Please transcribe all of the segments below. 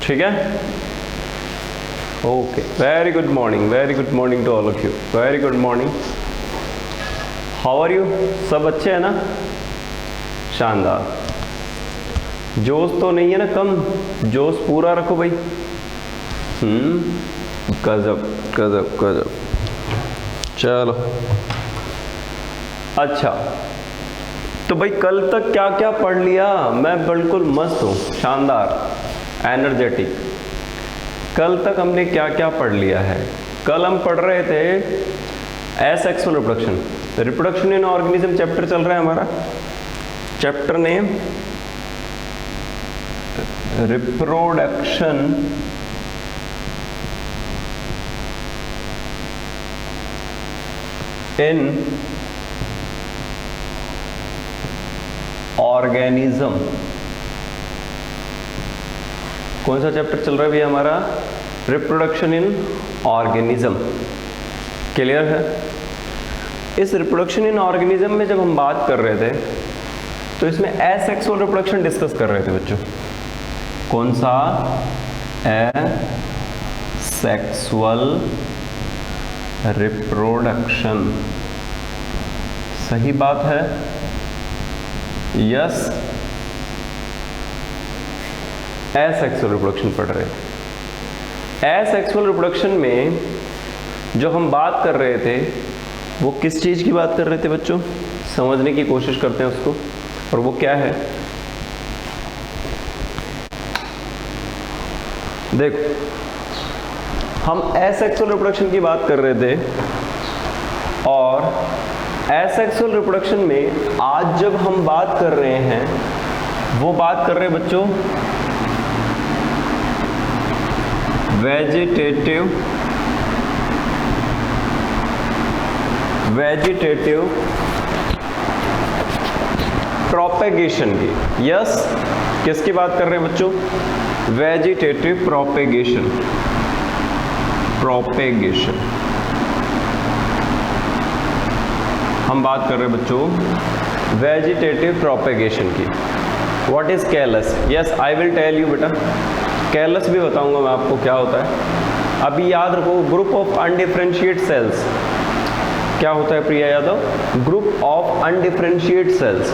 ठीक है, okay, very good morning to all of you, very good morning. How are you? सब अच्छे हैं ना? शानदार। जोश तो नहीं है ना कम? जोश पूरा रखो भाई। गजब गजब गजब। चलो अच्छा, तो भाई कल तक क्या क्या पढ़ लिया? मैं बिल्कुल मस्त हूँ, शानदार, एनर्जेटिक। कल तक हमने क्या क्या पढ़ लिया है? कल हम पढ़ रहे थे asexual reproduction, reproduction in organism chapter चल रहा है हमारा। Chapter name reproduction in organism. कौन सा चैप्टर चल रहा है भैया हमारा? Reproduction in organism. क्लियर है? इस रिप्रोडक्शन इन ऑर्गेनिज्म में जब हम बात कर रहे थे तो इसमें एसेक्सुअल रिप्रोडक्शन डिस्कस कर रहे थे बच्चों। कौन सा? Asexual reproduction. सही बात है, यस। एसेक्सुअल रिप्रोडक्शन पढ़ रहे थे। एसेक्सुअल रिप्रोडक्शन में जो हम बात कर रहे थे वो किस चीज की बात कर रहे थे बच्चों? समझने की कोशिश करते हैं उसको, और वो क्या है? देखो, हम एसेक्सुअल रिप्रोडक्शन की बात कर रहे थे, और एसेक्सुअल रिप्रोडक्शन में आज जब हम बात कर रहे हैं वो बात कर रहे हैं बच्चों वेजिटेटिव प्रोपेगेशन की। यस, किसकी बात कर रहे हैं बच्चों? Vegetative propagation. हम बात कर रहे हैं बच्चों वेजिटेटिव प्रोपेगेशन की। What is callus? Yes, I will tell you बेटा। कैलस भी बताऊंगा मैं आपको क्या होता है। अभी याद रखो, ग्रुप ऑफ अनडिफरेंशिएट सेल्स। क्या होता है Priya Yadav? Group of undifferentiated cells,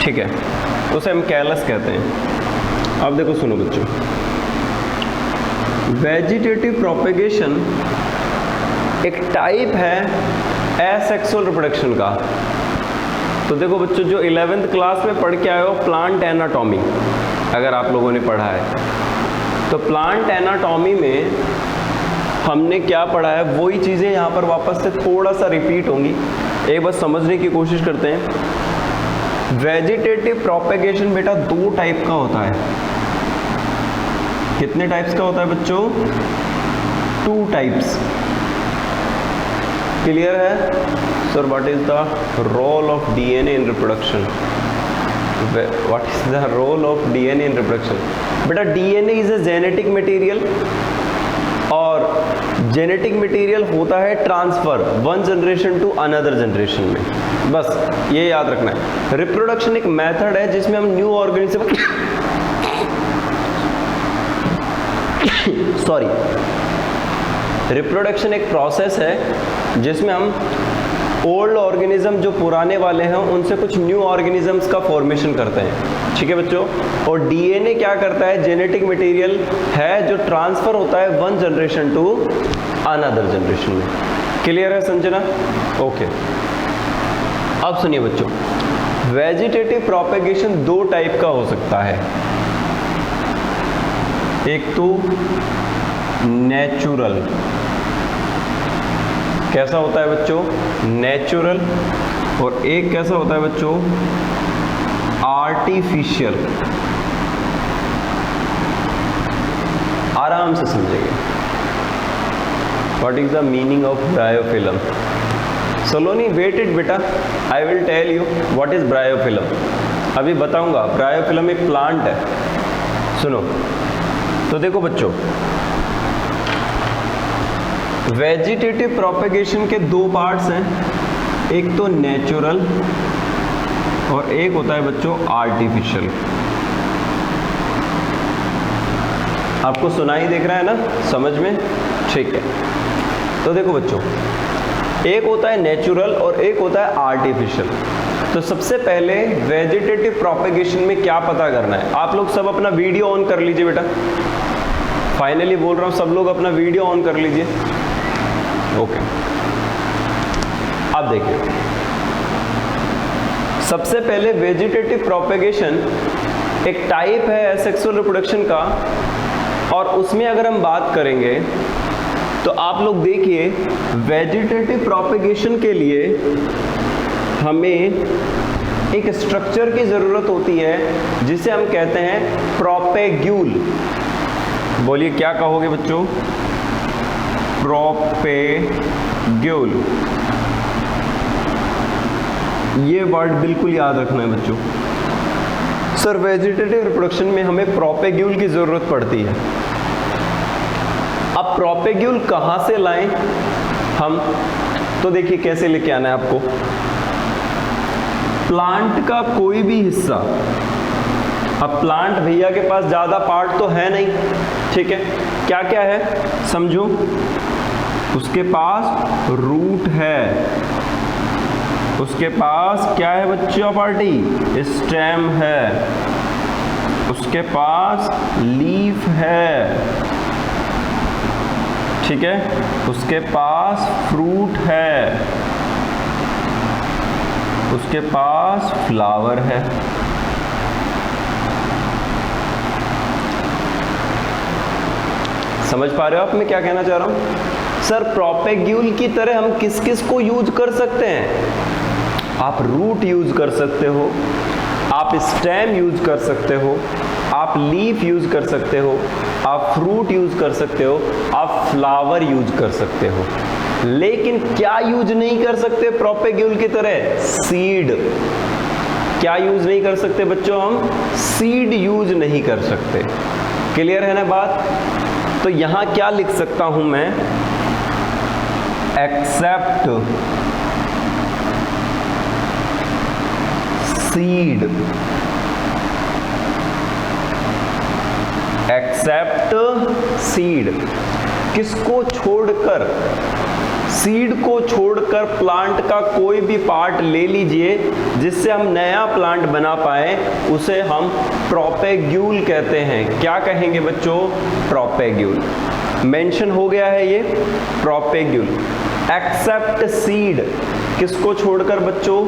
ठीक है, उसे हम कैलस कहते हैं। अब देखो, सुनो बच्चों, वेजिटेटिव प्रोपेगेशन एक टाइप है एसेक्सुअल रिप्रोडक्शन का। तो देखो बच्चों, जो 11th क्लास में पढ़ के आए हो प्लांट एनाटॉमी, अगर आप लोगों ने पढ़ा है तो प्लांट एनाटॉमी में हमने क्या पढ़ा है वही चीज़ें यहाँ पर वापस से थोड़ा सा रिपीट होंगी। एक बार समझने की कोशिश करते हैं। वेजिटेटिव प्रोपेगेशन बेटा दो टाइप का होता है। कितने टाइप्स का होता है बच्चों? 2 टाइप्स। क्लियर है? Sir, what is the role of DNA in reproduction? What is the role of DNA in reproduction? बेटा, DNA is a genetic material, और जेनेटिक मटेरियल होता है transfer one generation to another generation में। बस ये याद रखना है। रिप्रोडक्शन एक मेथड है जिसमें हम न्यू ऑर्गेनिज्म सॉरी, रिप्रोडक्शन एक प्रोसेस है जिसमें हम ओल्ड ऑर्गेनिज्म जो पुराने वाले हैं उनसे कुछ न्यू ऑर्गेनिजम्स का फॉर्मेशन करते हैं। ठीक है बच्चों? और डीएनए क्या करता है? जेनेटिक मटेरियल है जो ट्रांसफर होता है one generation to another generation में। क्लियर है संजना? ओके, अब सुनिए बच्चों, वेजिटेटिव प्रोपेगेशन 2 टाइप का हो सकता है। एक तो नेचुरल। कैसा होता है बच्चों? नेचुरल। और एक कैसा होता है बच्चों? आर्टिफिशियल। आराम से समझेंगे। What is the meaning of bryophyllum? Saloni, wait it बेटा, I will tell you what is bryophyllum. अभी बताऊंगा। ब्रायोफिलम एक प्लांट है। सुनो तो, देखो बच्चों, वेजिटेटिव प्रोपेगेशन के 2 पार्ट्स हैं। एक तो नेचुरल और एक होता है बच्चों आर्टिफिशियल। आपको सुनाई देख रहा है ना, समझ में? ठीक है। तो देखो बच्चों, एक होता है नेचुरल और एक होता है आर्टिफिशियल। तो सबसे पहले वेजिटेटिव प्रोपेगेशन में क्या पता करना है, आप लोग सब अपना वीडियो ऑन कर लीजिए बेटा। फाइनली बोल रहा हूं, सब लोग अपना वीडियो ऑन कर लीजिए। ओके, अब देखिए, सबसे पहले वेजिटेटिव प्रोपेगेशन एक टाइप है एसेक्सुअल रिप्रोडक्शन का, और उसमें अगर हम बात करेंगे तो आप लोग देखिए, वेजिटेटिव प्रोपेगेशन के लिए हमें एक स्ट्रक्चर की जरूरत होती है जिसे हम कहते हैं प्रोपेग्यूल। बोलिए क्या कहोगे बच्चों? प्रोपेग्यूल। ये वर्ड बिल्कुल याद रखना है बच्चों। सर वेजिटेटिव रिप्रोडक्शन में हमें प्रोपेग्यूल की जरूरत पड़ती है। अब प्रोपेग्यूल कहां से लाएं हम? तो देखिए कैसे लेके आना है आपको। प्लांट का कोई भी हिस्सा, अब प्लांट भैया के पास ज्यादा पार्ट तो है नहीं, ठीक है, क्या क्या है समझो। उसके पास रूट है, उसके पास क्या है बच्चों पार्टी? स्टेम है, उसके पास लीफ है, ठीक है, उसके पास फ्रूट है, उसके पास फ्लावर है। समझ पा रहे हो आप मैं क्या कहना चाह रहा हूं? सर प्रोपेग्यूल की तरह हम किस किस को यूज कर सकते हैं? आप रूट यूज कर सकते हो, आप स्टेम यूज कर सकते हो, आप लीफ यूज कर सकते हो, आप फ्रूट यूज कर सकते हो, आप फ्लावर यूज कर सकते हो। लेकिन क्या यूज नहीं कर सकते प्रोपेग्यूल की तरह? सीड। क्या यूज नहीं कर सकते बच्चों? हम सीड यूज नहीं कर सकते। क्लियर है ना बात? तो यहां क्या लिख सकता हूं मैं? Except seed, except seed. किसको छोड़कर? सीड को छोड़कर प्लांट का कोई भी पार्ट ले लीजिए जिससे हम नया प्लांट बना पाए, उसे हम प्रोपेग्यूल कहते हैं। क्या कहेंगे बच्चों? प्रोपेग्यूल। मेंशन हो गया है ये प्रोपेग्यूल। एक्सेप्ट सीड, किसको छोड़कर बच्चों?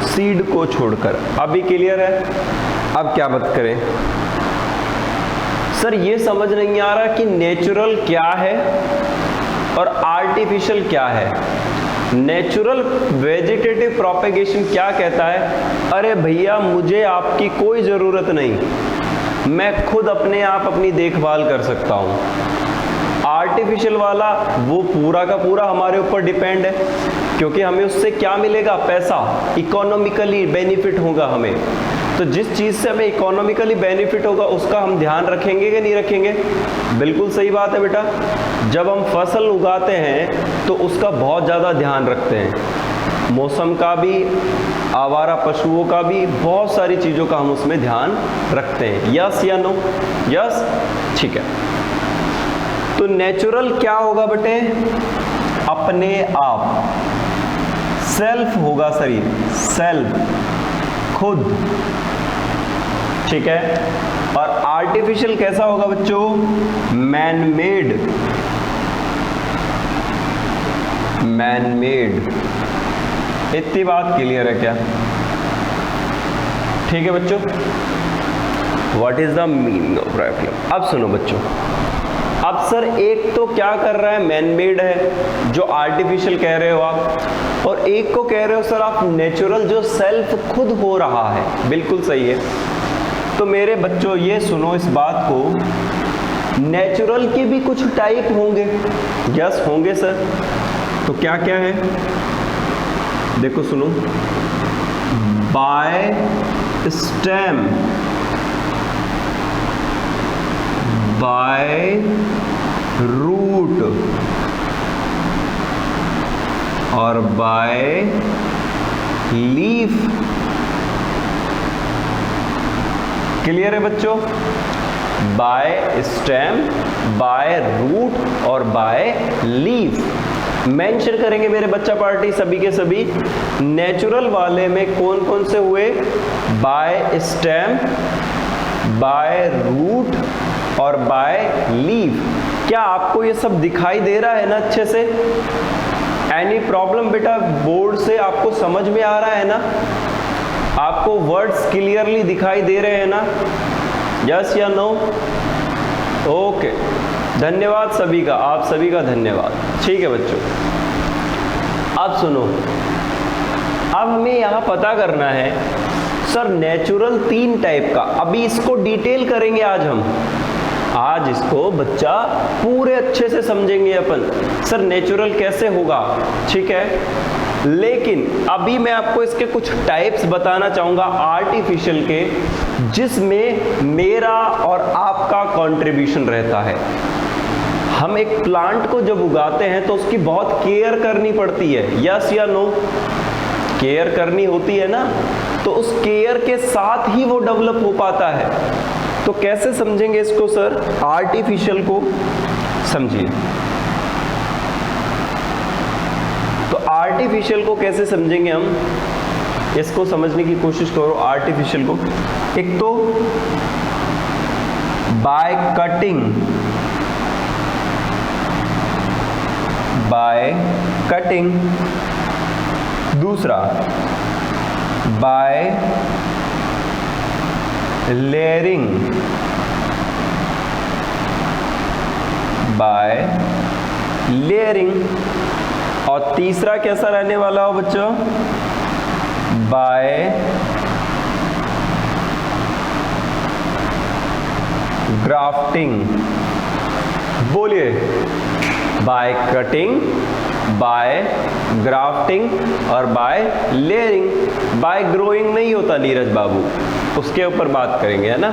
सीड को छोड़कर। अभी क्लियर है? अब क्या बात करें? सर ये समझ नहीं आ रहा कि नेचुरल क्या है और आर्टिफिशियल क्या है। नेचुरल वेजिटेटिव प्रोपेगेशन क्या कहता है? अरे भैया मुझे आपकी कोई जरूरत नहीं, मैं खुद अपने आप अपनी देखभाल कर सकता हूं। आर्टिफिशियल वाला वो पूरा का पूरा हमारे ऊपर डिपेंड है, क्योंकि हमें उससे क्या मिलेगा? पैसा, इकोनॉमिकली बेनिफिट होगा हमें। तो जिस चीज से हमें इकोनॉमिकली बेनिफिट होगा उसका हम ध्यान रखेंगे कि नहीं रखेंगे? बिल्कुल सही बात है बेटा। जब हम फसल उगाते हैं तो उसका बहुत ज़्यादा ध्यान रखते हैं, मौसम का भी, आवारा पशुओं का भी, बहुत सारी चीज़ों का हम उसमें ध्यान रखते हैं। यस या नो? यस, ठीक है। तो नेचुरल क्या होगा बेटे? अपने आप, सेल्फ होगा शरीर, सेल्फ, खुद, ठीक है। और आर्टिफिशियल कैसा होगा बच्चों? Man made, man made. इतनी बात क्लियर है क्या? ठीक है बच्चों। What is the meaning of rifle? अब सुनो बच्चों, अब सर एक तो क्या कर रहा है? मैन मेड है जो आर्टिफिशियल कह रहे हो आप, और एक को कह रहे हो सर आप नेचुरल जो सेल्फ खुद हो रहा है। बिल्कुल सही है। तो मेरे बच्चों ये सुनो इस बात को, नेचुरल के भी कुछ टाइप होंगे। यस होंगे सर। तो क्या क्या है देखो सुनो। बाय स्टेम, बाय रूट और बाय लीफ। क्लियर है बच्चों? बाय स्टेम, बाय रूट और बाय लीफ। मेंशन करेंगे मेरे बच्चा पार्टी सभी के सभी। नेचुरल वाले में कौन कौन से हुए? बाय स्टेम, बाय रूट और बाय लीफ। क्या आपको ये सब दिखाई दे रहा है ना अच्छे से? एनी प्रॉब्लम बेटा? बोर्ड से आपको समझ में आ रहा है ना? आपको वर्ड्स क्लियरली दिखाई दे रहे हैं ना? यस या नो? ओके, धन्यवाद सभी का, आप सभी का धन्यवाद। ठीक है बच्चों, अब सुनो, अब हमें यहां पता करना है सर नेचुरल 3 टाइप का। अभी इसको डिटेल करेंगे आज इसको बच्चा पूरे अच्छे से समझेंगे अपन, सर नेचुरल कैसे होगा, ठीक है। लेकिन अभी मैं आपको इसके कुछ टाइप्स बताना चाहूंगा आर्टिफिशियल के, जिसमें मेरा और आपका कंट्रीब्यूशन रहता है। हम एक प्लांट को जब उगाते हैं तो उसकी बहुत केयर करनी पड़ती है, यस या नो? केयर करनी होती है ना, तो उस केयर के साथ ही वो डेवलप हो पाता है। तो कैसे समझेंगे इसको सर? आर्टिफिशियल को समझिए। तो आर्टिफिशियल को कैसे समझेंगे हम? इसको समझने की कोशिश करो आर्टिफिशियल को। एक तो बाय कटिंग, दूसरा बाय लेयरिंग, और तीसरा कैसा रहने वाला हो बच्चों? By grafting. बोलिए, बाय कटिंग, बाय ग्राफ्टिंग और बाय लेयरिंग। बाय ग्रोइंग नहीं होता नीरज बाबू, उसके ऊपर बात करेंगे, है ना?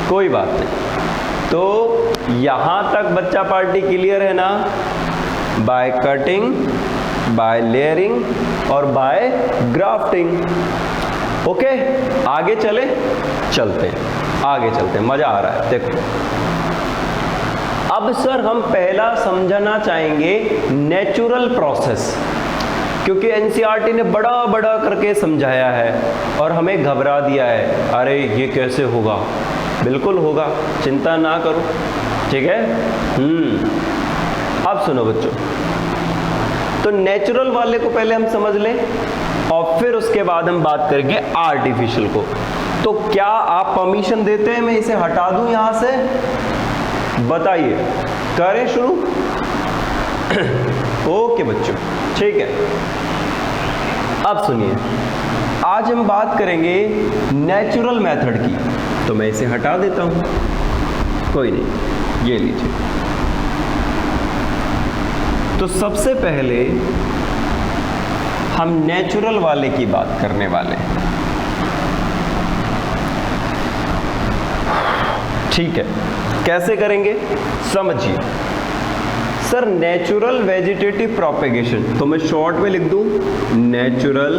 कोई बात नहीं। तो यहां तक बच्चा पार्टी क्लियर है ना? बाय कटिंग, बाय लेयरिंग और बाय ग्राफ्टिंग। ओके, आगे चलते हैं, मजा आ रहा है। देखो अब सर हम पहला समझना चाहेंगे नेचुरल प्रोसेस, क्योंकि एनसीईआरटी ने बड़ा करके समझाया है और हमें घबरा दिया है, अरे ये कैसे होगा? बिल्कुल होगा, चिंता ना करो, ठीक है। अब सुनो बच्चों, तो नेचुरल वाले को पहले हम समझ लें और फिर उसके बाद हम बात करेंगे आर्टिफिशियल को। तो क्या आप परमिशन देते हैं मैं इसे हटा दूं यहां से? बताइए, करें शुरू? ओके बच्चों, ठीक है। अब सुनिए, आज हम बात करेंगे नेचुरल मेथड की, तो मैं इसे हटा देता हूं, कोई नहीं, ये लीजिए। तो सबसे पहले हम नेचुरल वाले की बात करने वाले हैं, ठीक है। कैसे करेंगे समझिए। सर नेचुरल वेजिटेटिव प्रोपेगेशन, तो मैं शॉर्ट में लिख दूं नेचुरल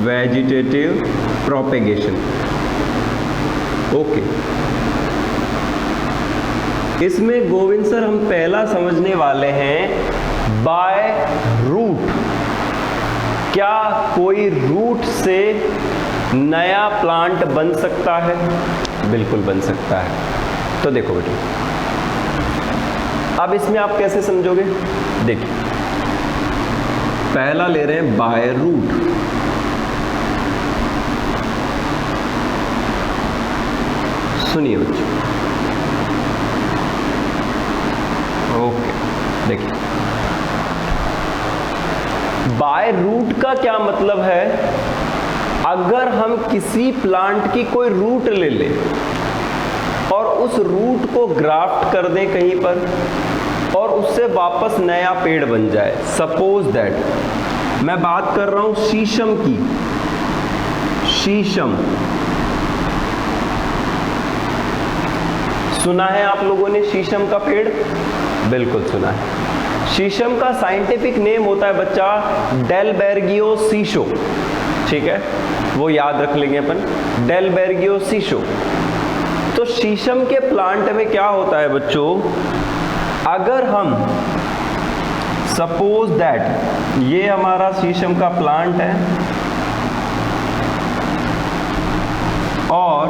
वेजिटेटिव प्रोपेगेशन। ओके, इसमें गोविंद सर हम पहला समझने वाले हैं बाय रूट। क्या कोई रूट से नया प्लांट बन सकता है? बिल्कुल बन सकता है। तो देखो बेटा, अब इसमें आप कैसे समझोगे? देखिए, पहला ले रहे हैं बाय रूट। सुनिए बच्चों, ओके, देखिए बाय रूट का क्या मतलब है? अगर हम किसी प्लांट की कोई रूट ले लें और उस रूट को ग्राफ्ट कर दें कहीं पर और उससे वापस नया पेड़ बन जाए, सपोज दैट मैं बात कर रहा हूं शीशम की। शीशम सुना है आप लोगों ने? शीशम का पेड़ बिल्कुल सुना है। शीशम का साइंटिफिक नेम होता है बच्चा डेलबेर्गियो सीशो, ठीक है, वो याद रख लेंगे अपन, डेलबेर्गियो सीशो। तो शीशम के प्लांट में क्या होता है बच्चों, अगर हम सपोज दैट ये हमारा शीशम का प्लांट है और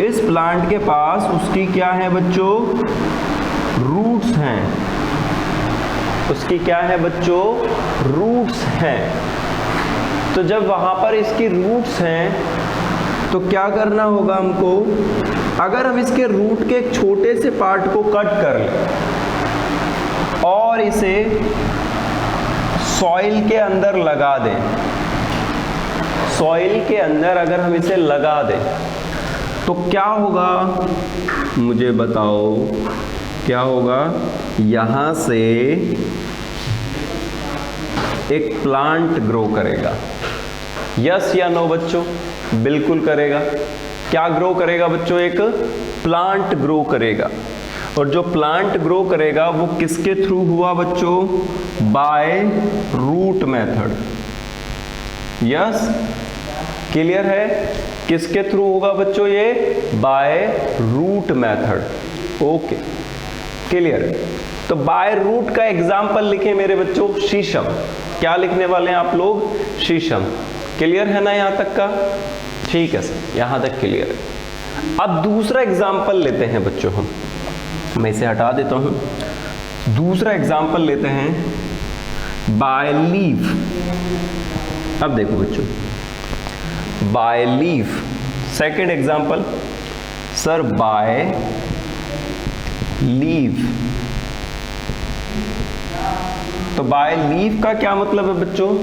इस प्लांट के पास उसकी क्या है बच्चों, रूट्स हैं, उसकी क्या है बच्चों, रूट्स हैं। तो जब वहां पर इसकी रूट्स हैं तो क्या करना होगा हमको, अगर हम इसके रूट के एक छोटे से पार्ट को कट कर लें और इसे सॉइल के अंदर लगा दें, सॉइल के अंदर अगर हम इसे लगा दें तो क्या होगा, मुझे बताओ क्या होगा, यहां से एक प्लांट ग्रो करेगा। यस या नो बच्चों, बिल्कुल करेगा। क्या ग्रो करेगा बच्चों, एक प्लांट ग्रो करेगा। और जो प्लांट ग्रो करेगा वो किसके थ्रू हुआ बच्चों, by root method. Yes, clear है, किसके थ्रू होगा बच्चों, ये by root method. Okay, clear. तो बाय रूट का एग्जाम्पल लिखे मेरे बच्चों, शीशम। क्या लिखने वाले हैं आप लोग, शीशम। क्लियर है ना यहां तक का, ठीक है सर, यहां तक क्लियर है। अब दूसरा एग्जाम्पल लेते हैं बच्चों हम, मैं इसे हटा देता हूं। दूसरा एग्जाम्पल लेते हैं बाय लीफ। अब देखो बच्चों, by leaf. Second example sir, by leaf. तो बाय लीफ का क्या मतलब है बच्चों,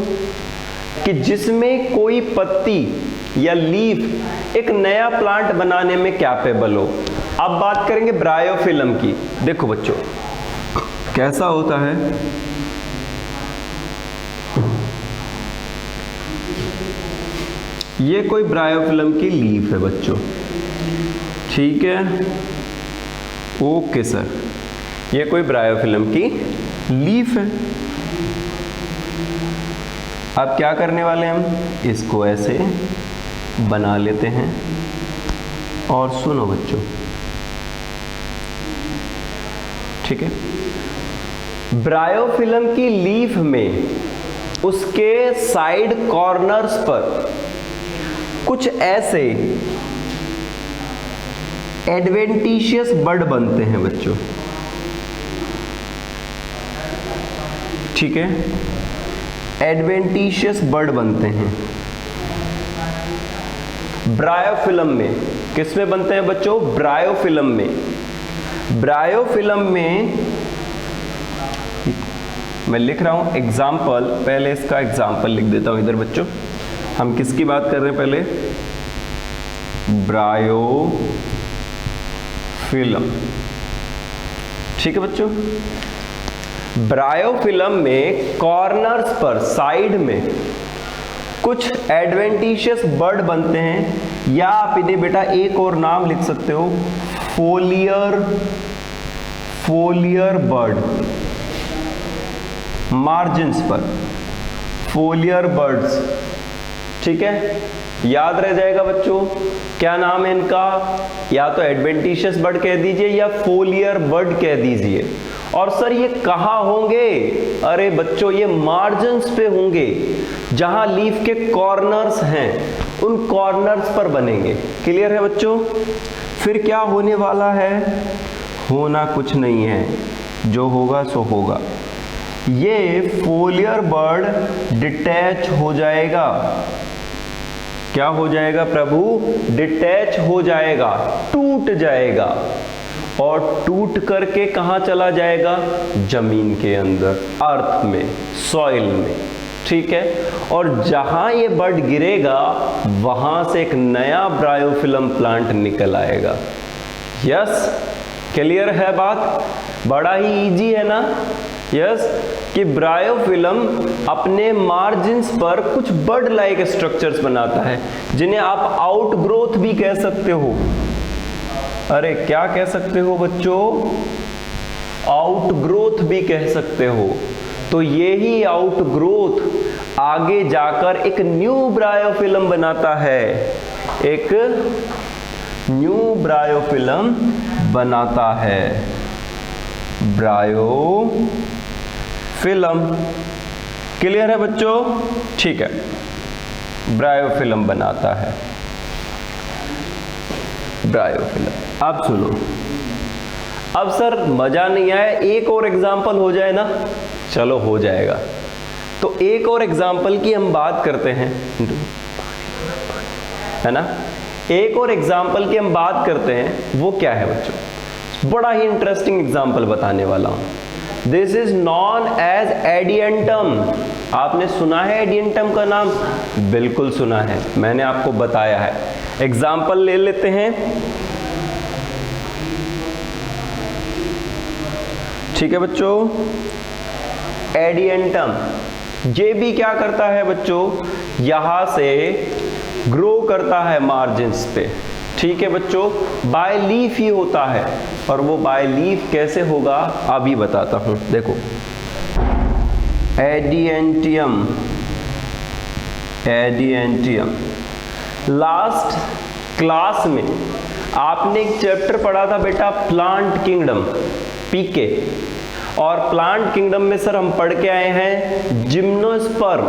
कि जिसमें कोई पत्ती या लीफ एक नया प्लांट बनाने में कैपेबल हो। अब बात करेंगे ब्रायोफिल्म की। देखो बच्चों कैसा होता है, ये कोई ब्रायोफिल्म की लीफ है बच्चों, ठीक है, ओके सर, ये कोई ब्रायोफिल्म की लीफ है। अब क्या करने वाले हैं हम, इसको ऐसे बना लेते हैं। और सुनो बच्चों, ठीक है, ब्रायोफिल्म की लीफ में उसके साइड कॉर्नर्स पर कुछ ऐसे एडवेंटिशियस बड बनते हैं बच्चों, ठीक है, एडवेंटिशियस बड बनते हैं ब्रायोफिल्म में। किस में बनते हैं बच्चों, ब्रायोफिल्म में। ब्रायोफिल्म में मैं लिख रहा हूं एग्जाम्पल, पहले इसका एग्जाम्पल लिख देता हूं इधर बच्चों। हम किसकी बात कर रहे हैं, पहले ब्रायोफिल्म, ठीक है बच्चों। ब्रायोफिल्म में कॉर्नर्स पर, साइड में कुछ एडवेंटिशियस बड बनते हैं, या आप इन्हें बेटा एक और नाम लिख सकते हो, फोलियर बड। मार्जिन्स पर फोलियर बर्ड्स, ठीक है, याद रह जाएगा बच्चों। क्या नाम है इनका, या तो एडवेंटिशियस बर्ड कह दीजिए या फोलियर बर्ड कह दीजिए। और सर ये कहाँ होंगे, अरे बच्चों ये मार्जिन्स पे होंगे, जहां लीफ के कॉर्नर्स हैं उन कॉर्नर्स पर बनेंगे। क्लियर है बच्चों। फिर क्या होने वाला है, होना कुछ नहीं है, जो होगा सो होगा। ये फोलियर बर्ड डिटैच हो जाएगा। क्या हो जाएगा प्रभु, डिटैच हो जाएगा, टूट जाएगा, और टूट करके कहां चला जाएगा, जमीन के अंदर, अर्थ में, सॉइल में, ठीक है। और जहां ये बर्ड गिरेगा वहां से एक नया ब्रायोफिल्म प्लांट निकल आएगा। यस, क्लियर है बात, बड़ा ही इजी है ना। यस, कि ब्रायोफिल्म अपने मार्जिन्स पर कुछ बर्ड लाइक स्ट्रक्चर्स बनाता है, जिन्हें आप आउटग्रोथ भी कह सकते हो। अरे क्या कह सकते हो बच्चों, आउटग्रोथ भी कह सकते हो। तो ये ही आउटग्रोथ आगे जाकर एक न्यू ब्रायोफिल्म बनाता है, एक न्यू ब्रायोफिल्म बनाता है, ब्रायोफिल्म। क्लियर है बच्चों? ठीक है, ब्रायोफिल्म बनाता है, ब्रायोफिल्म। अब सुनो, अब सर मजा नहीं आया, एक और एग्जाम्पल हो जाए ना? चलो हो जाएगा। तो एक और एग्जाम्पल की हम बात करते हैं, है ना? एक और एग्जाम्पल की हम बात करते हैं, वो क्या है बच्चों? बड़ा ही इंटरेस्टिंग एग्जाम्पल बताने वाला हूं। This is known as adiantum. आपने सुना है एडियंटम का नाम? बिल्कुल सुना है, मैंने आपको बताया है। एग्जाम्पल ले लेते हैं, ठीक है बच्चों। एडियंटम ये भी क्या करता है बच्चों? यहां से ग्रो करता है मार्जिन्स पे, ठीक है बच्चों। बाय लीफ ही होता है, और वो बाय लीफ कैसे होगा अभी बताता हूं। देखो, एडियंटियम, एडियंटियम। लास्ट क्लास में आपने एक चैप्टर पढ़ा था बेटा, प्लांट किंगडम, पीके। और प्लांट किंगडम में सर हम पढ़ के आए हैं जिम्नोस्पर्म,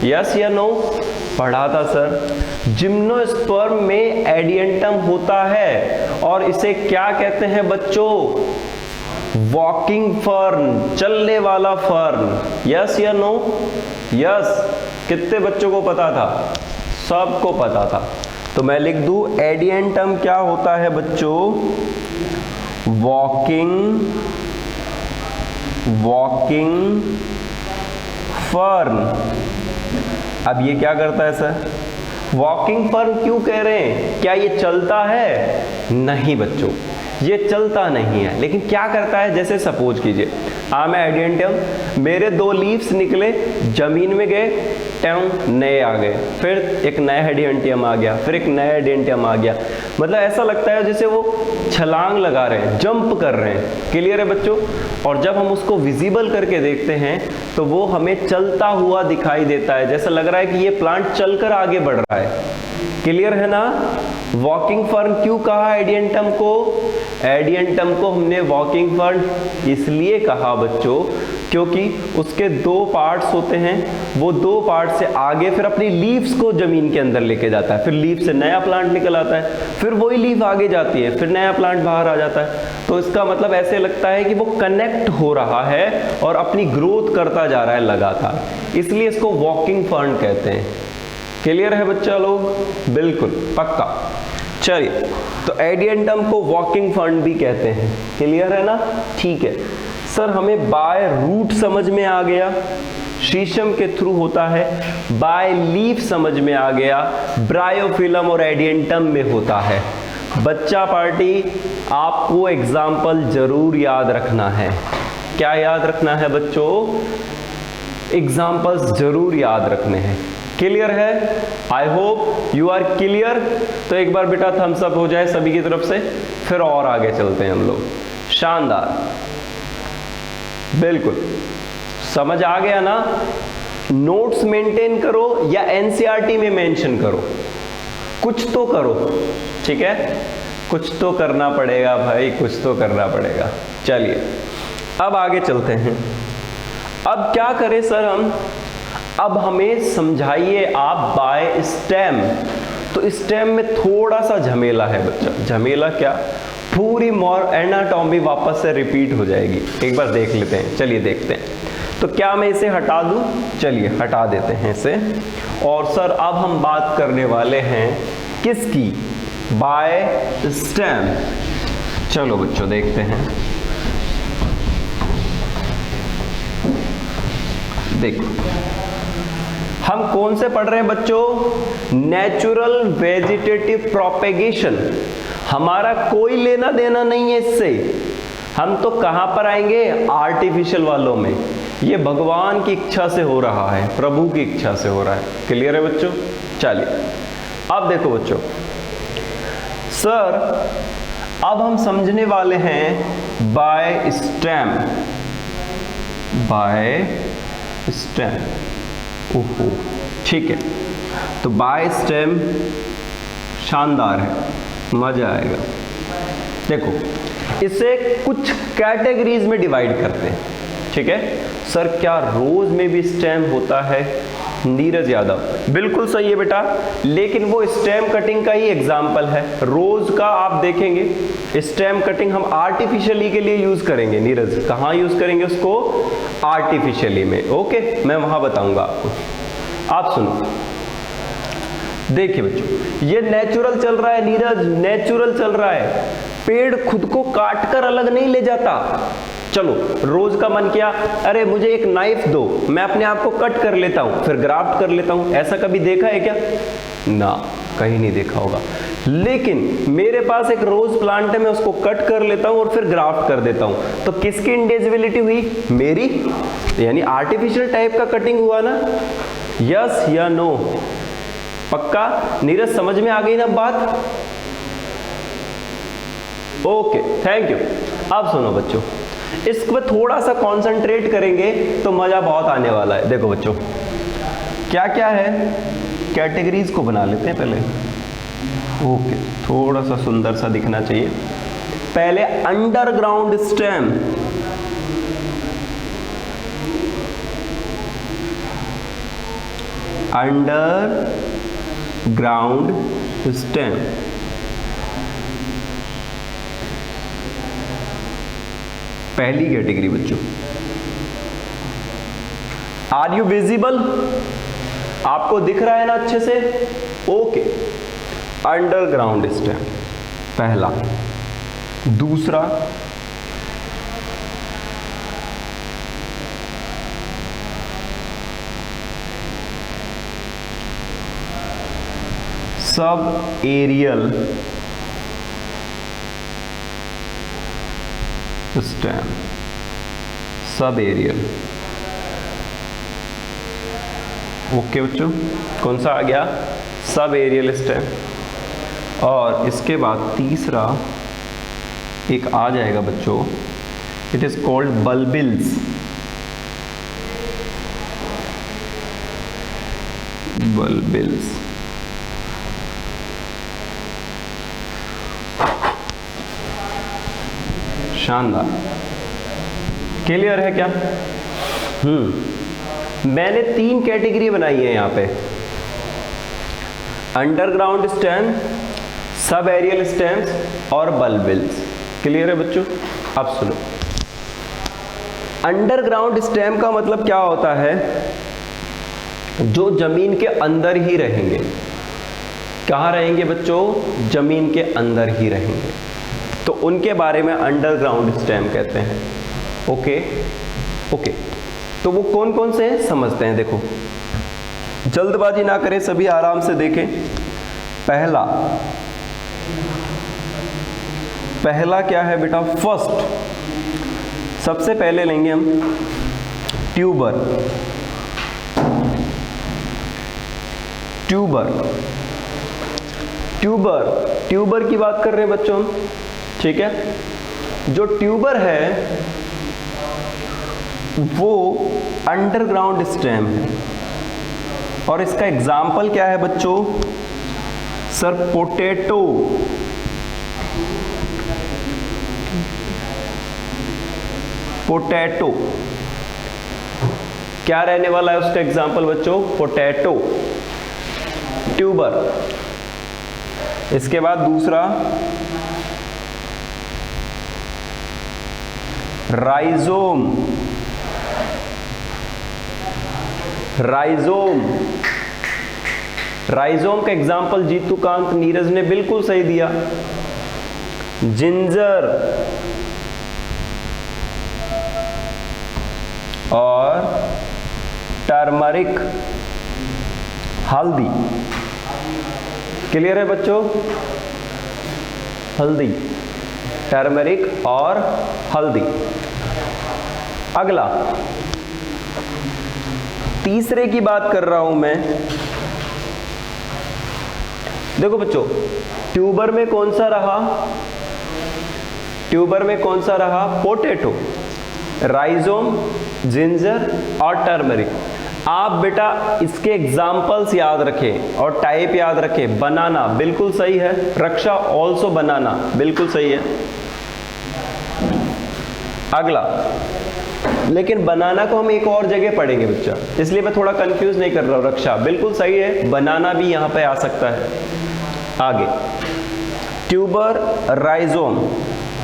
यस या नो? पढ़ा था सर। जिम्नोस्पर्म में एडियंटम होता है, और इसे क्या कहते हैं बच्चों? वॉकिंग फर्न, चलने वाला फर्न, यस या नो? यस। कितने बच्चों को पता था? सबको पता था। तो मैं लिख दूं, एडियंटम क्या होता है बच्चों? Walking fern. अब ये क्या करता है सर? वॉकिंग फर्न क्यों कह रहे हैं? क्या ये चलता है? नहीं बच्चों, ये चलता नहीं है, लेकिन क्या करता है? जैसे सपोज कीजिए आम एडियंटियम, मेरे 2 लीव्स निकले, जमीन में गए, नए आ गए, फिर एक नया एडियंटियम आ गया, फिर एक नया एडियंटियम आ गया। मतलब ऐसा लगता है जैसे वो छलांग लगा रहे हैं, जंप कर रहे हैं। क्लियर है बच्चों? और जब हम उसको विजिबल करके देखते हैं तो वो हमें चलता हुआ दिखाई देता है, जैसा लग रहा है कि ये प्लांट चलकर आगे बढ़ रहा है। क्लियर है ना? वॉकिंग फर्न क्यों कहा एडियंटम को? एडियंटम को हमने वॉकिंग फर्न इसलिए कहा बच्चों, क्योंकि उसके 2 पार्ट्स होते हैं। वो 2 पार्ट से आगे फिर अपनी लीव्स को जमीन के अंदर लेके जाता है, फिर लीफ से नया प्लांट निकल आता है, फिर वही लीफ आगे जाती है, फिर नया प्लांट बाहर आ जाता है। तो इसका मतलब ऐसे लगता है कि वो कनेक्ट हो रहा है और अपनी ग्रोथ करता जा रहा है लगातार, इसलिए इसको वॉकिंग फर्न कहते हैं। क्लियर है बच्चा लोग? बिल्कुल पक्का। चलिए, तो एडियंटम को वॉकिंग फर्न भी कहते हैं। क्लियर है ना? ठीक है सर, हमें बाय रूट समझ में आ गया, शीशम के थ्रू होता है। बाय लीफ समझ में आ गया, ब्रायोफिलम और एडियंटम में होता है। बच्चा पार्टी, आपको एग्जाम्पल जरूर याद रखना है। क्या याद रखना है बच्चों? एग्जाम्पल्स जरूर याद रखने हैं। क्लियर है? I hope you are clear. तो एक बार बेटा थम्स अप हो जाए सभी की तरफ से, फिर और आगे चलते हैं हम लोग। शानदार, बिल्कुल समझ आ गया ना? नोट्स मेंटेन करो या एनसीईआरटी में मेंशन करो, कुछ तो करो, ठीक है? कुछ तो करना पड़ेगा भाई, कुछ तो करना पड़ेगा। चलिए अब आगे चलते हैं। अब क्या करें सर हम? अब हमें समझाइए आप बाय स्टेम। तो स्टेम में थोड़ा सा झमेला है बच्चा। झमेला क्या? पूरी एनाटॉमी वापस से रिपीट हो जाएगी। एक बार देख लेते हैं, चलिए देखते हैं। तो क्या मैं इसे हटा दूं? चलिए हटा देते हैं इसे। और सर अब हम बात करने वाले हैं किसकी? By stem. चलो बच्चों देखते हैं। देखो हम कौन से पढ़ रहे हैं बच्चों? Natural vegetative propagation. हमारा कोई लेना देना नहीं है इससे। हम तो कहां पर आएंगे? आर्टिफिशियल वालों में। ये भगवान की इच्छा से हो रहा है, प्रभु की इच्छा से हो रहा है। क्लियर है बच्चों? चलिए अब देखो बच्चों, सर अब हम समझने वाले हैं बाय स्टेम। बाय स्टेम, ओहो ठीक है। तो बाय स्टेम शानदार है। मजा आएगा। देखो इसे कुछ कैटेगरीज में डिवाइड करते हैं, ठीक है। सर क्या रोज में भी स्टेम होता है? नीरज यादव बिल्कुल सही है बेटा, लेकिन वो स्टेम कटिंग का ही एग्जाम्पल है। रोज का आप देखेंगे स्टेम कटिंग हम आर्टिफिशियली के लिए यूज करेंगे। नीरज कहाँ यूज करेंगे उसको? आर्टिफिशियली में। ओके, मैं वहां बताऊंगा आपको। आप सुनो, देखिए बच्चों ये नेचुरल चल रहा है। नीरज नेचुरल चल रहा है, पेड़ खुद को काटकर अलग नहीं ले जाता। चलो रोज का मन किया, अरे मुझे एक नाइफ दो, मैं अपने आप को कट कर लेता हूं, फिर ग्राफ्ट कर लेता हूं। ऐसा कभी देखा है क्या? ना, कहीं नहीं देखा होगा। लेकिन मेरे पास एक रोज प्लांट है, मैं उसको कट कर लेता हूं और फिर ग्राफ्ट कर देता हूं। तो किसकी इंडिविजुअलिटी हुई? मेरी, यानी आर्टिफिशियल टाइप का कटिंग हुआ ना। यस या नो? पक्का? नीरज समझ में आ गई ना बात? Okay, thank you. अब सुनो बच्चों, इस पर थोड़ा सा कंसंट्रेट करेंगे तो मजा बहुत आने वाला है। देखो बच्चों क्या क्या है, कैटेगरीज को बना लेते हैं पहले। ओके, थोड़ा सा सुंदर सा दिखना चाहिए। पहले अंडरग्राउंड स्टेम, अंडरग्राउंड स्टेम। पहली कैटेगरी बच्चों, आर यू विजिबल? आपको दिख रहा है ना अच्छे से? ओके, अंडरग्राउंड स्टेम पहला। दूसरा sub aerial stem, sub aerial. Okay बच्चों, कौन सा आ गया? सब एरियल स्टेम। और इसके बाद तीसरा एक आ जाएगा बच्चों, it is called bulbils. Bulbils, शानदार। क्लियर है क्या? मैंने 3 कैटेगरी बनाई है यहां पे, underground stem, sub aerial stems और बल्बिल्स। क्लियर है बच्चों? अब सुनो, अंडरग्राउंड स्टेम का मतलब क्या होता है? जो जमीन के अंदर ही रहेंगे। कहां रहेंगे बच्चों? जमीन के अंदर ही रहेंगे, तो उनके बारे में अंडरग्राउंड स्टेम कहते हैं। ओके ओके, तो वो कौन कौन से हैं समझते हैं। देखो जल्दबाजी ना करें, सभी आराम से देखें। पहला क्या है बेटा? फर्स्ट, सबसे पहले लेंगे हम ट्यूबर। ट्यूबर की बात कर रहे हैं बच्चों हम, ठीक है। जो ट्यूबर है वो अंडरग्राउंड स्टेम है, और इसका एग्जाम्पल क्या है बच्चों? Sir potato. पोटैटो क्या रहने वाला है उसका एग्जाम्पल बच्चों? Potato, tuber. इसके बाद दूसरा राइजोम। राइजोम का एग्जाम्पल जीतूकांत, नीरज ने बिल्कुल सही दिया। जिंजर और टर्मरिक, हल्दी। क्लियर है बच्चों? हल्दी, टर्मरिक और हल्दी। अगला तीसरे की बात कर रहा हूं मैं। देखो बच्चों, ट्यूबर में कौन सा रहा? ट्यूबर में कौन सा रहा? पोटैटो, राइजोम, जिंजर और टर्मरिक। आप बेटा इसके एग्जाम्पल्स याद रखें और टाइप याद रखें। बनाना बिल्कुल सही है, रक्षा ऑल्सो बनाना बिल्कुल सही है। अगला, लेकिन बनाना को हम एक और जगह पढ़ेंगे बच्चा, इसलिए मैं थोड़ा कंफ्यूज नहीं कर रहा हूं। रक्षा बिल्कुल सही है, बनाना भी यहां पे आ सकता है। आगे ट्यूबर, राइजोम,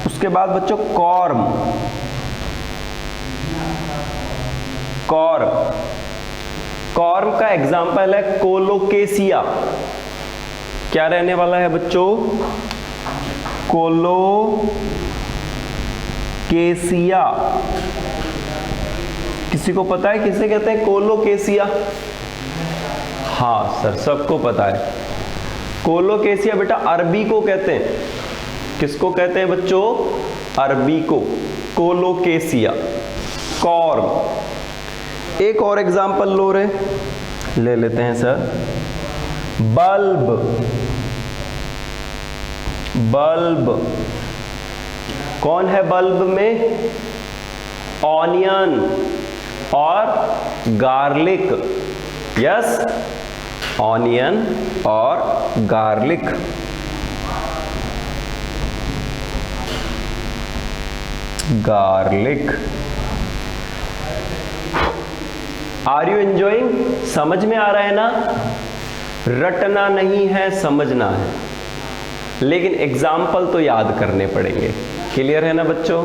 उसके बाद बच्चों कॉर्म, कॉर्म का एग्जाम्पल है कोलोकेसिया। क्या रहने वाला है बच्चों? कोलोकेसिया। किसी को पता है किसे कहते हैं कोलोकेसिया? हाँ सर, सबको पता है। कोलोकेसिया बेटा अरबी को कहते हैं। किसको कहते हैं बच्चों? अरबी को। Colocasia, corm. एक और एग्जाम्पल ले लेते हैं सर। बल्ब, कौन है बल्ब में? ऑनियन और गार्लिक। यस, ऑनियन और गार्लिक। Are you enjoying? समझ में आ रहा है ना? रटना नहीं है, समझना है, लेकिन एग्जाम्पल तो याद करने पड़ेंगे। क्लियर है ना बच्चों?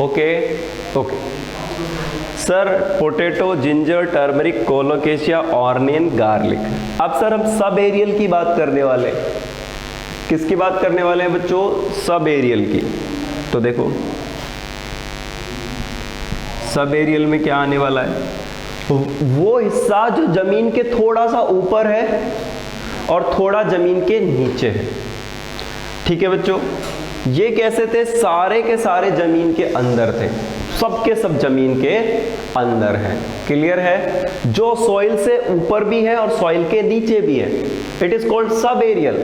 Okay. Sir potato, ginger, turmeric, colocasia, onion, garlic. अब सर हम सब एरियल की बात करने वाले। किसकी बात करने वाले हैं बच्चों? सब एरियल की। तो देखो सब एरियल में क्या आने वाला है? वो हिस्सा जो जमीन के थोड़ा सा ऊपर है और थोड़ा जमीन के नीचे है। ठीक है बच्चों, ये कैसे थे? सारे के सारे जमीन के अंदर थे, सबके सब जमीन के अंदर है। क्लियर है? जो सॉइल से ऊपर भी है और सॉइल के नीचे भी है, it is called sub aerial.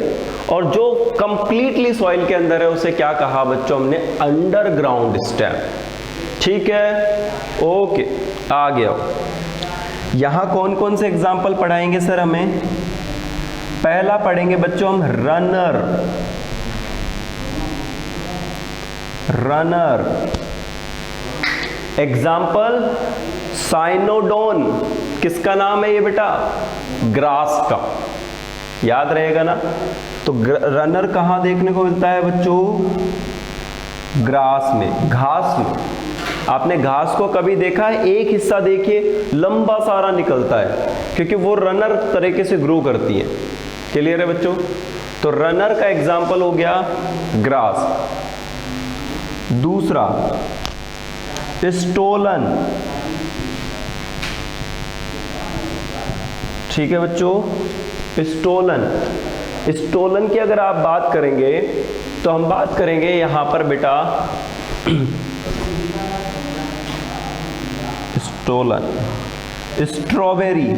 और जो कंप्लीटली सॉइल के अंदर है उसे क्या कहा बच्चों हमने? Underground stem. ठीक है, ओके। आ गया। यहां कौन कौन से एग्जाम्पल पढ़ाएंगे सर हमें? पहला पढ़ेंगे बच्चों हम रनर। एग्जाम्पल साइनोडोन। किसका नाम है ये बेटा? ग्रास का। याद रहेगा ना? तो रनर कहां देखने को मिलता है बच्चों? ग्रास में, घास में। आपने घास को कभी देखा है? एक हिस्सा देखिए लंबा सारा निकलता है, क्योंकि वो रनर तरीके से ग्रो करती है। क्लियर है बच्चों? तो रनर का एग्जाम्पल हो गया ग्रास। दूसरा स्टोलन। ठीक है बच्चों, स्टोलन की अगर आप बात करेंगे तो हम बात करेंगे यहां पर बेटा स्टोलन, स्ट्रॉबेरी,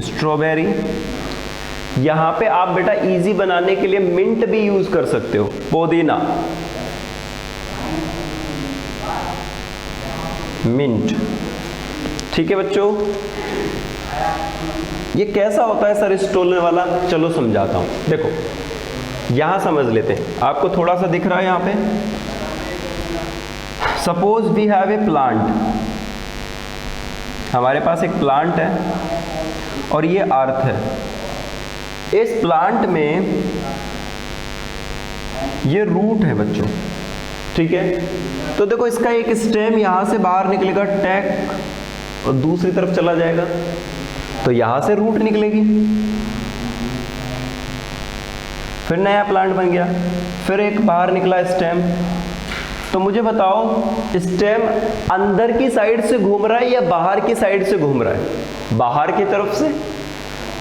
स्ट्रॉबेरी। यहां पे आप बेटा इजी बनाने के लिए मिंट भी यूज कर सकते हो, पुदीना, मिंट। ठीक है बच्चों, ये कैसा होता है सर स्टोलन वाला? चलो समझाता हूं। देखो यहां समझ लेते हैं, आपको थोड़ा सा दिख रहा है यहां पे। Suppose we have a plant, हमारे पास एक प्लांट है और ये अर्थ है। इस प्लांट में ये रूट है बच्चों। ठीक है, तो देखो इसका एक स्टेम यहां से बाहर निकलेगा टैक और दूसरी तरफ चला जाएगा, तो यहां से रूट निकलेगी, फिर नया प्लांट बन गया, फिर एक बाहर निकला स्टेम। तो मुझे बताओ स्टेम अंदर की साइड से घूम रहा है या बाहर की साइड से घूम रहा है? बाहर की तरफ से।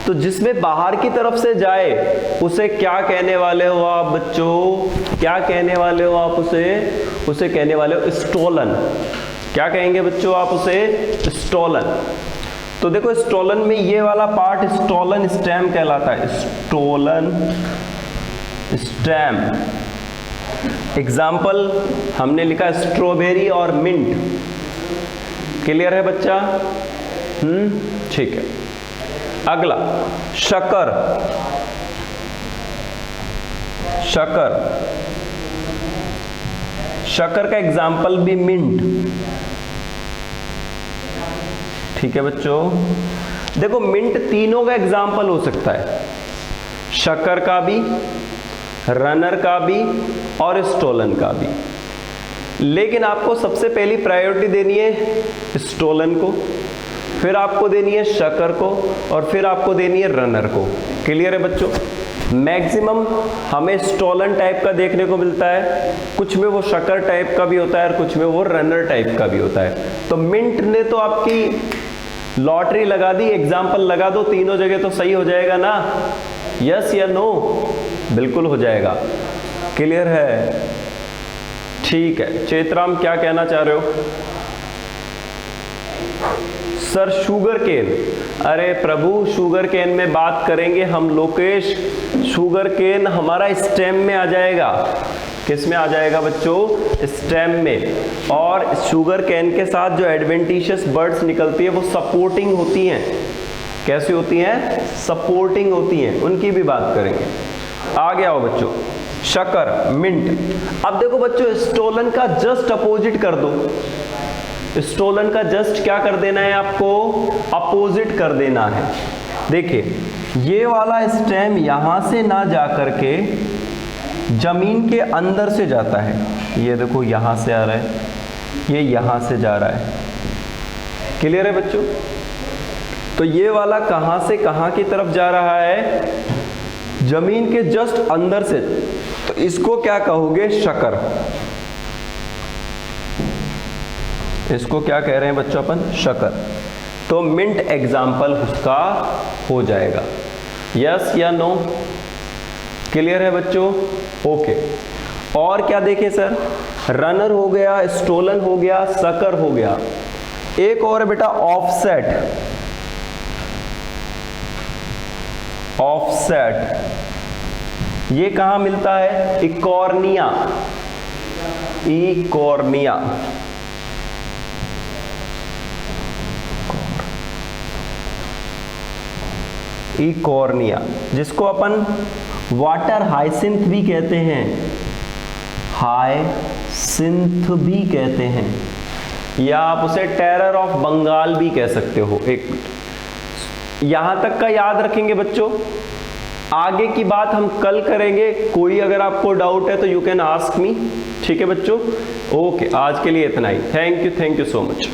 तो जिसमें बाहर की तरफ से जाए उसे क्या कहने वाले हो आप बच्चों? क्या कहने वाले हो आप उसे कहने वाले हो स्टोलन। क्या कहेंगे बच्चों आप उसे? स्टोलन। तो देखो स्टोलन में ये वाला पार्ट स्टोलन स्टेम कहलाता है, स्टोलन स्टेम। एग्जाम्पल हमने लिखा स्ट्रॉबेरी और मिंट। क्लियर है बच्चा? ठीक है। अगला शक्कर, शक्कर, शक्कर का एग्जाम्पल भी मिंट। ठीक है बच्चों, देखो मिंट तीनों का एग्जाम्पल हो सकता है, शक्कर का भी, रनर का भी और स्टोलन का भी। लेकिन आपको सबसे पहली प्रायोरिटी देनी है स्टोलन को, फिर आपको देनी है शक्कर को और फिर आपको देनी है रनर को। क्लियर है बच्चों? मैक्सिमम हमें स्टोलन टाइप का देखने को मिलता है, कुछ में वो शक्कर टाइप का भी होता है और कुछ में वो रनर टाइप का भी होता है। तो मिंट ने तो आपकी लॉटरी लगा दी, एग्जाम्पल लगा दो, तीनों जगह तो सही हो जाएगा ना? यस या नो? बिल्कुल हो जाएगा। क्लियर है? ठीक है। चेतराम क्या कहना चाह रहे हो? सर शुगर केन, अरे प्रभु शुगर केन में बात करेंगे हम लोकेश। शुगर केन हमारा स्टेम में आ जाएगा। किस में आ जाएगा बच्चों? स्टेम में। और शुगर केन के साथ जो एडवेंटिशियस बर्ड्स निकलती है वो सपोर्टिंग होती हैं। कैसी होती हैं? सपोर्टिंग होती हैं, उनकी भी बात करेंगे। आगे आओ बच्चों, शक्कर, मिंट। अब देखो बच्चों स्टोलन का जस्ट अपोजिट कर दो। स्टोलन का जस्ट क्या कर देना है आपको? अपोजिट कर देना है। देखिए ये वाला स्टेम यहां से ना जा करके जमीन के अंदर से जाता है। ये देखो यहां से आ रहा है, ये यहां से जा रहा है। क्लियर है बच्चों? तो ये वाला कहां से कहां की तरफ जा रहा है? जमीन के जस्ट अंदर से। तो इसको क्या कहोगे? शक्कर। इसको क्या कह रहे हैं बच्चों अपन? शक्कर। तो मिंट एग्जाम्पल उसका हो जाएगा। यस या नो? क्लियर है बच्चों? ओके। और क्या देखें सर? रनर हो गया, स्टोलन हो गया, शक्कर हो गया। एक और है बेटा ऑफसेट। ऑफसेट ये कहां मिलता है? इकॉर्निया। इकॉर्निया। इकॉर्निया जिसको अपन वाटर हाइसिंथ भी कहते हैं, हाइसिंथ भी कहते हैं, या आप उसे टेरर ऑफ बंगाल भी कह सकते हो। एक यहां तक का याद रखेंगे बच्चों, आगे की बात हम कल करेंगे। कोई अगर आपको डाउट है तो यू कैन आस्क मी। ठीक है बच्चों? ओके, आज के लिए इतना ही। Thank you so much.